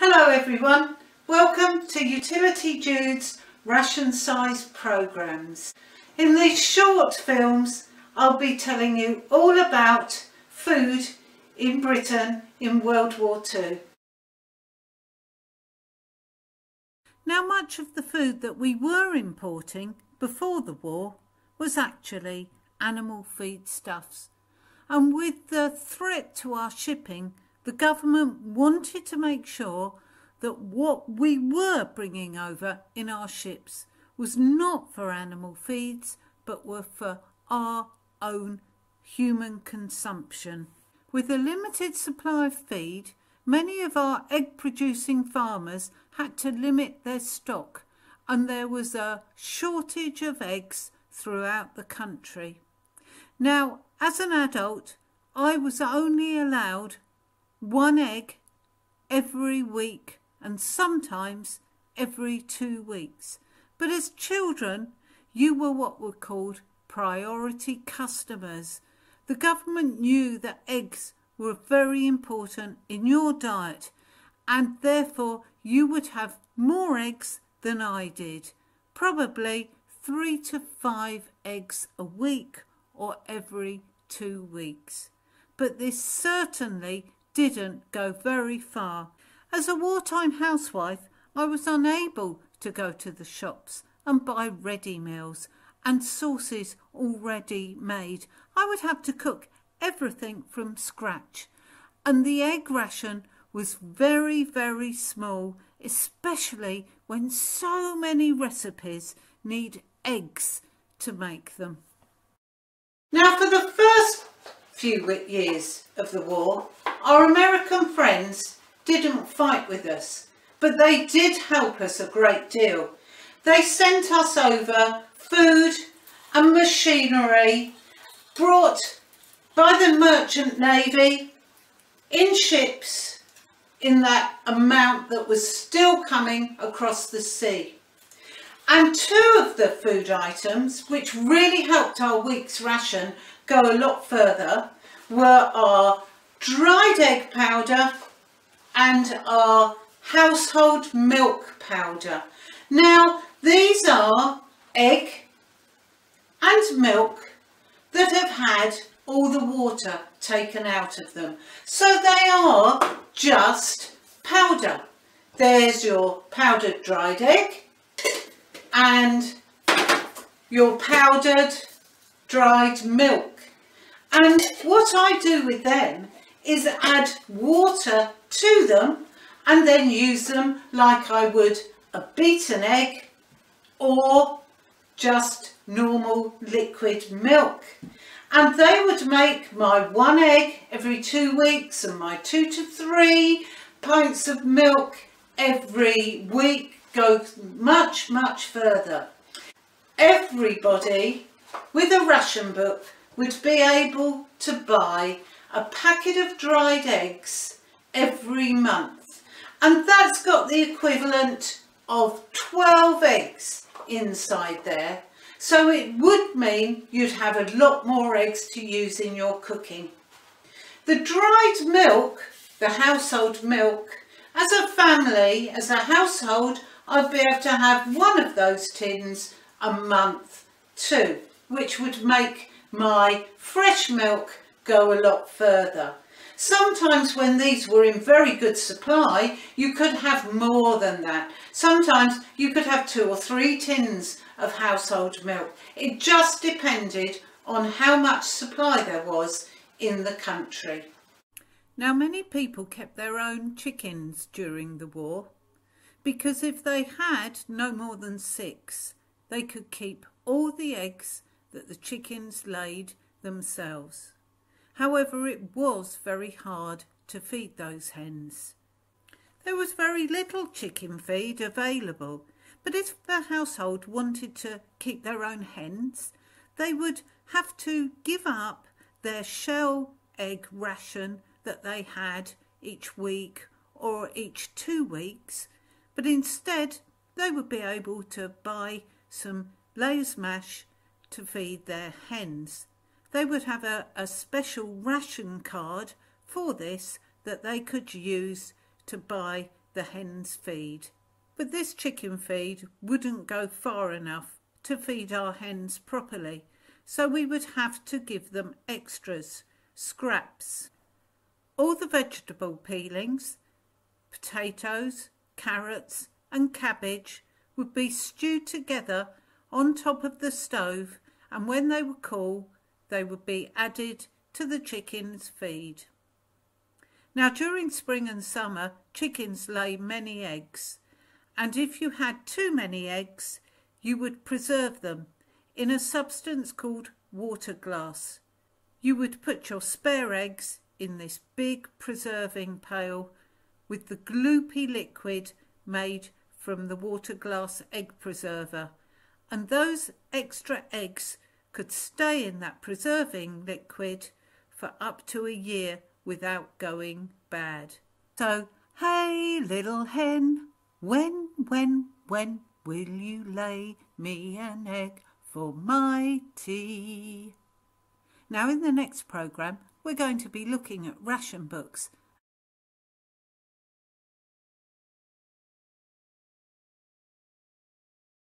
Hello everyone, welcome to Utility Jude's ration size programmes. In these short films I'll be telling you all about food in Britain in World War II. Now much of the food that we were importing before the war was actually animal feedstuffs, and with the threat to our shipping, the government wanted to make sure that what we were bringing over in our ships was not for animal feeds, but were for our own human consumption. With a limited supply of feed, many of our egg-producing farmers had to limit their stock, and there was a shortage of eggs throughout the country. Now, as an adult, I was only allowed one egg every week and sometimes every 2 weeks. But as children, you were what were called priority customers. The government knew that eggs were very important in your diet, and therefore you would have more eggs than I did, probably 3 to 5 eggs a week or every 2 weeks. But this certainly didn't go very far. As a wartime housewife, I was unable to go to the shops and buy ready meals and sauces already made. I would have to cook everything from scratch, and the egg ration was very, very small, especially when so many recipes need eggs to make them. Now, for the first few years of the war, our American friends didn't fight with us, but they did help us a great deal. They sent us over food and machinery brought by the merchant navy in ships in that amount that was still coming across the sea. And two of the food items which really helped our week's ration go a lot further were our dried egg powder and our household milk powder. Now, these are egg and milk that have had all the water taken out of them. So they are just powder. There's your powdered dried egg and your powdered dried milk. And what I do with them is add water to them and then use them like I would a beaten egg or just normal liquid milk. And they would make my 1 egg every 2 weeks and my 2 to 3 pints of milk every week go much, much further. Everybody with a ration book would be able to buy a packet of dried eggs every month, and that's got the equivalent of 12 eggs inside there, so it would mean you'd have a lot more eggs to use in your cooking. The dried milk, the household milk, as a family, as a household, I'd be able to have one of those tins a month too, which would make my fresh milk go a lot further. Sometimes when these were in very good supply, you could have more than that. Sometimes you could have 2 or 3 tins of household milk. It just depended on how much supply there was in the country. Now, many people kept their own chickens during the war, because if they had no more than 6, they could keep all the eggs that the chickens laid themselves. However, it was very hard to feed those hens. There was very little chicken feed available, but if the household wanted to keep their own hens, they would have to give up their shell egg ration that they had each week or each 2 weeks, but instead they would be able to buy some layers mash to feed their hens. They would have a special ration card for this that they could use to buy the hens' feed. But this chicken feed wouldn't go far enough to feed our hens properly, so we would have to give them extras, scraps. All the vegetable peelings, potatoes, carrots and cabbage would be stewed together on top of the stove, and when they were cool, they would be added to the chickens' feed. Now, during spring and summer, chickens lay many eggs, and if you had too many eggs, you would preserve them in a substance called water glass. You would put your spare eggs in this big preserving pail with the gloopy liquid made from the water glass egg preserver, and those extra eggs could stay in that preserving liquid for up to a year without going bad. So, hey little hen, when will you lay me an egg for my tea? Now in the next programme we're going to be looking at ration books